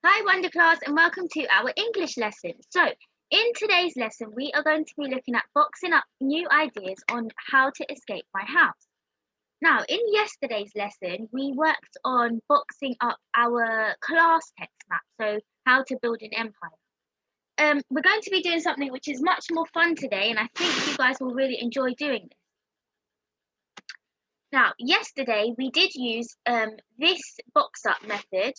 Hi Wonder Class and welcome to our English lesson. So in today's lesson we are going to be looking at boxing up new ideas on how to escape my house. Now in yesterday's lesson we worked on boxing up our class text map, so how to build an empire. We're going to be doing something which is much more fun today and I think you guys will really enjoy doing this. Now, yesterday we did use this box up method.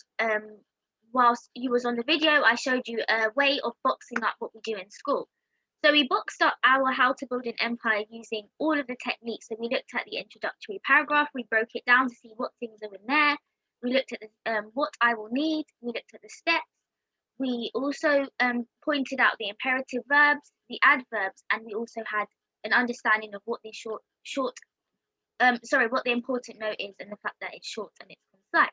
Whilst you was on the video, I showed you a way of boxing up what we do in school. So we boxed up our how to build an empire using all of the techniques. So we looked at the introductory paragraph, we broke it down to see what things are in there. We looked at what I will need. We looked at the steps. We also pointed out the imperative verbs, the adverbs, and we also had an understanding of what the what the important note is and the fact that it's short and it's concise.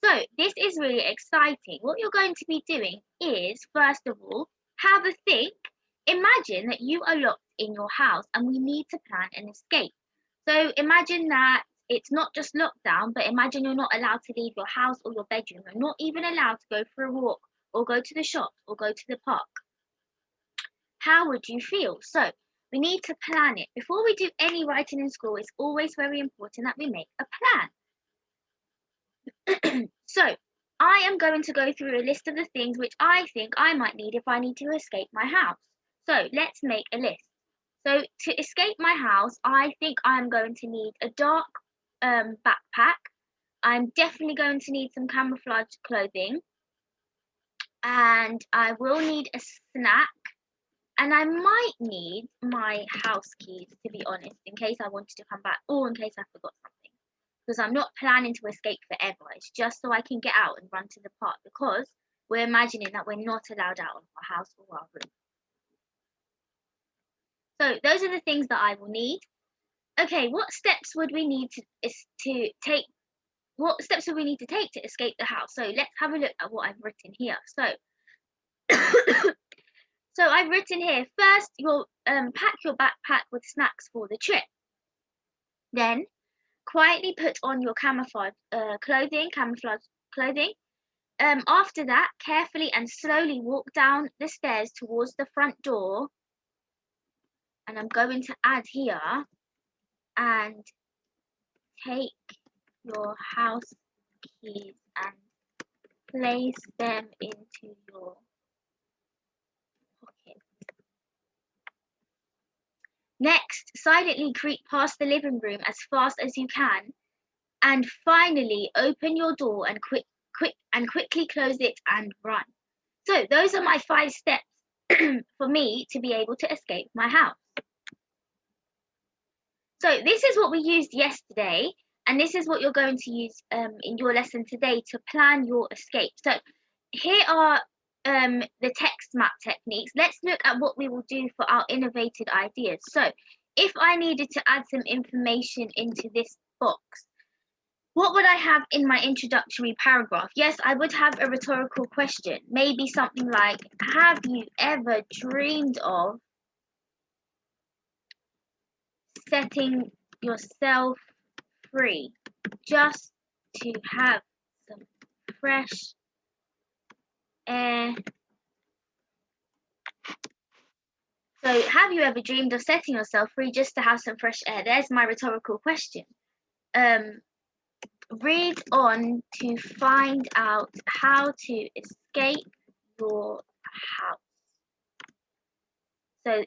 So this is really exciting. What you're going to be doing is, first of all, have a think. Imagine that you are locked in your house and we need to plan an escape. So imagine that it's not just lockdown, but imagine you're not allowed to leave your house or your bedroom. You're not even allowed to go for a walk or go to the shops or go to the park. How would you feel? So we need to plan it. Before we do any writing in school, it's always very important that we make a plan. So I am going to go through a list of the things which I think I might need if I need to escape my house. So let's make a list. So to escape my house, I think I'm going to need a dark backpack. I'm definitely going to need some camouflage clothing. And I will need a snack. And I might need my house keys, to be honest, in case I wanted to come back or in case I forgot something. Because I'm not planning to escape forever. It's just so I can get out and run to the park because we're imagining that we're not allowed out of our house or our room. So those are the things that I will need. Okay, what steps would we need to take? What steps would we need to take to escape the house? So let's have a look at what I've written here. So I've written here, first you'll pack your backpack with snacks for the trip. Then quietly put on your camouflage clothing. After that, carefully and slowly walk down the stairs towards the front door. And I'm going to add here and take your house keys and place them into your pocket. Next, silently creep past the living room as fast as you can, and finally open your door and quickly close it and run. So those are my 5 steps for me to be able to escape my house. So this is what we used yesterday, and this is what you're going to use in your lesson today to plan your escape. So here are the text map techniques. Let's look at what we will do for our innovated ideas. So if I needed to add some information into this box, what would I have in my introductory paragraph? Yes, I would have a rhetorical question. Maybe something like, have you ever dreamed of setting yourself free just to have some fresh air? So have you ever dreamed of setting yourself free just to have some fresh air? There's my rhetorical question. Read on to find out how to escape your house. So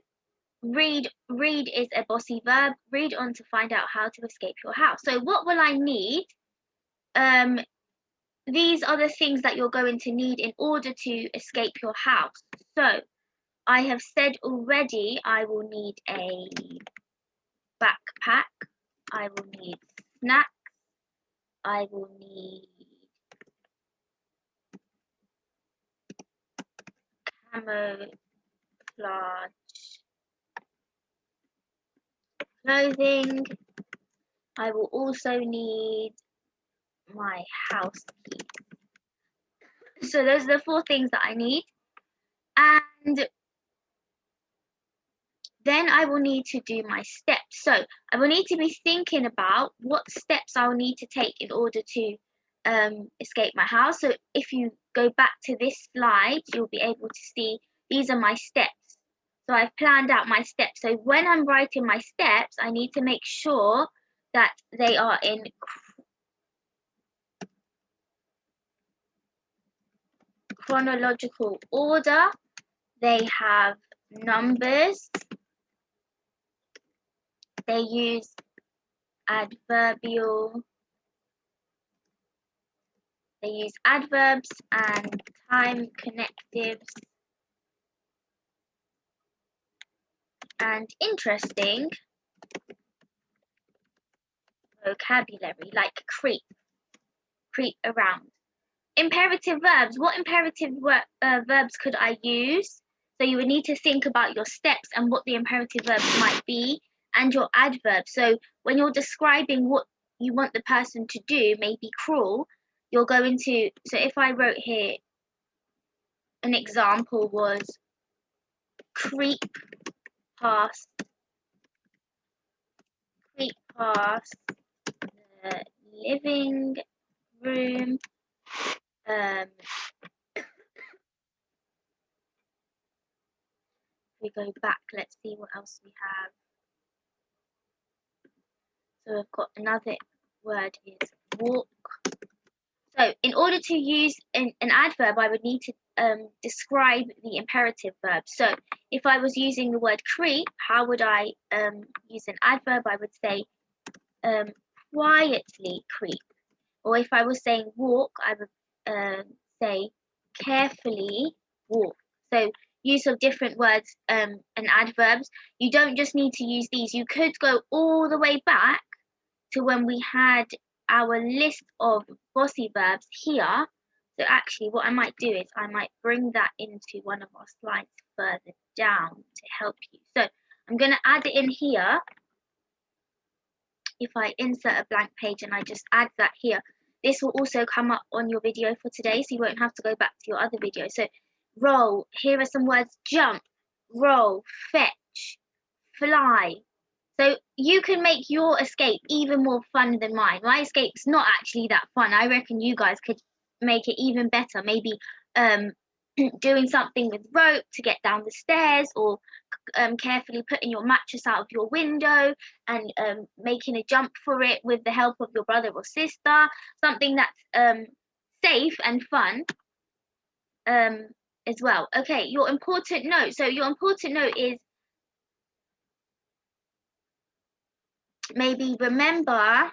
read is a bossy verb. Read on to find out how to escape your house. So what will I need? These are the things that you're going to need in order to escape your house. So I have said already I will need a backpack. I will need snacks. I will need camouflage clothing. I will also need my house keys. So those are the 4 things that I need. And then I will need to do my steps. So I will need to be thinking about what steps I will need to take in order to escape my house. So if you go back to this slide, you'll be able to see these are my steps. So I've planned out my steps. So when I'm writing my steps, I need to make sure that they are in chronological order. They have numbers. They use adverbial. They use adverbs and time connectives. And interesting vocabulary like creep around. Imperative verbs. What imperative verbs could I use? So you would need to think about your steps and what the imperative verbs might be and your adverb. So when you're describing what you want the person to do, maybe cruel, you're going to, so if I wrote here, an example was creep past the living room. We go back, let's see what else we have. So we've got another word is walk. So in order to use an adverb, I would need to describe the imperative verb. So if I was using the word creep, how would I use an adverb? I would say quietly creep. Or if I was saying walk, I would say carefully walk. So use of different words and adverbs. You don't just need to use these. You could go all the way back to when we had our list of bossy verbs here. So actually what I might do is I might bring that into one of our slides further down to help you. So I'm going to add it in here. If I insert a blank page and I just add that here, this will also come up on your video for today, so you won't have to go back to your other video. So roll, here are some words: jump, roll, fetch, fly. So you can make your escape even more fun than mine. My escape's not actually that fun. I reckon you guys could make it even better. Maybe doing something with rope to get down the stairs, or carefully putting your mattress out of your window and making a jump for it with the help of your brother or sister. Something that's safe and fun as well. Okay, your important note. So your important note is maybe remember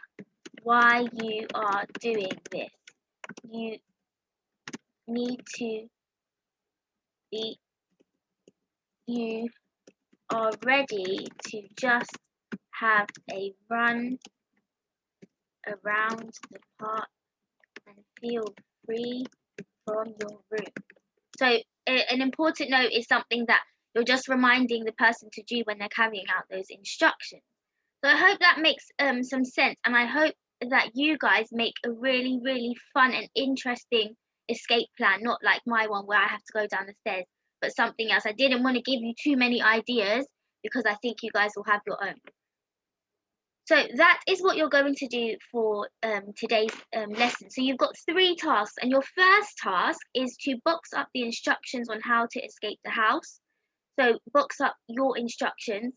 why you are doing this. You need to be, you are ready to just have a run around the park and feel free from your room. So an important note is something that you're just reminding the person to do when they're carrying out those instructions. So I hope that makes some sense, and I hope that you guys make a really, really fun and interesting escape plan, not like my one where I have to go down the stairs, but something else. I didn't want to give you too many ideas because I think you guys will have your own. So that is what you're going to do for today's lesson. So you've got 3 tasks, and your first task is to box up the instructions on how to escape the house. So box up your instructions.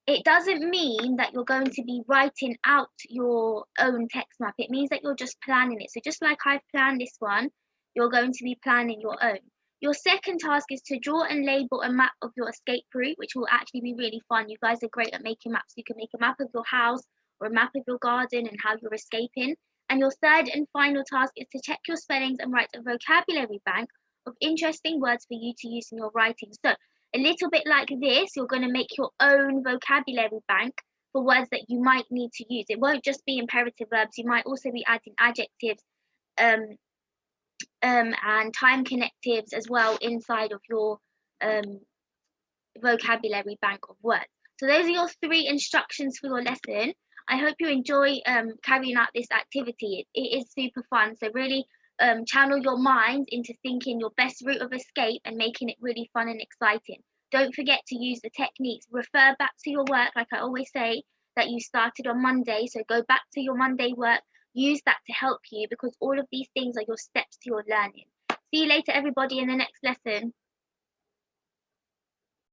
It doesn't mean that you're going to be writing out your own text map. It means that you're just planning it. So just like I've planned this one, you're going to be planning your own. Your second task is to draw and label a map of your escape route, which will actually be really fun. You guys are great at making maps. You can make a map of your house or a map of your garden and how you're escaping. And your third and final task is to check your spellings and write a vocabulary bank of interesting words for you to use in your writing. So a little bit like this, you're going to make your own vocabulary bank for words that you might need to use. It won't just be imperative verbs. You might also be adding adjectives and time connectives as well inside of your vocabulary bank of words. So those are your 3 instructions for your lesson. I hope you enjoy carrying out this activity. It is super fun. So really channel your mind into thinking your best route of escape and making it really fun and exciting. Don't forget to use the techniques. Refer back to your work, like I always say, that you started on Monday. So go back to your Monday work. use that to help you because all of these things are your steps to your learning. See you later, everybody, in the next lesson.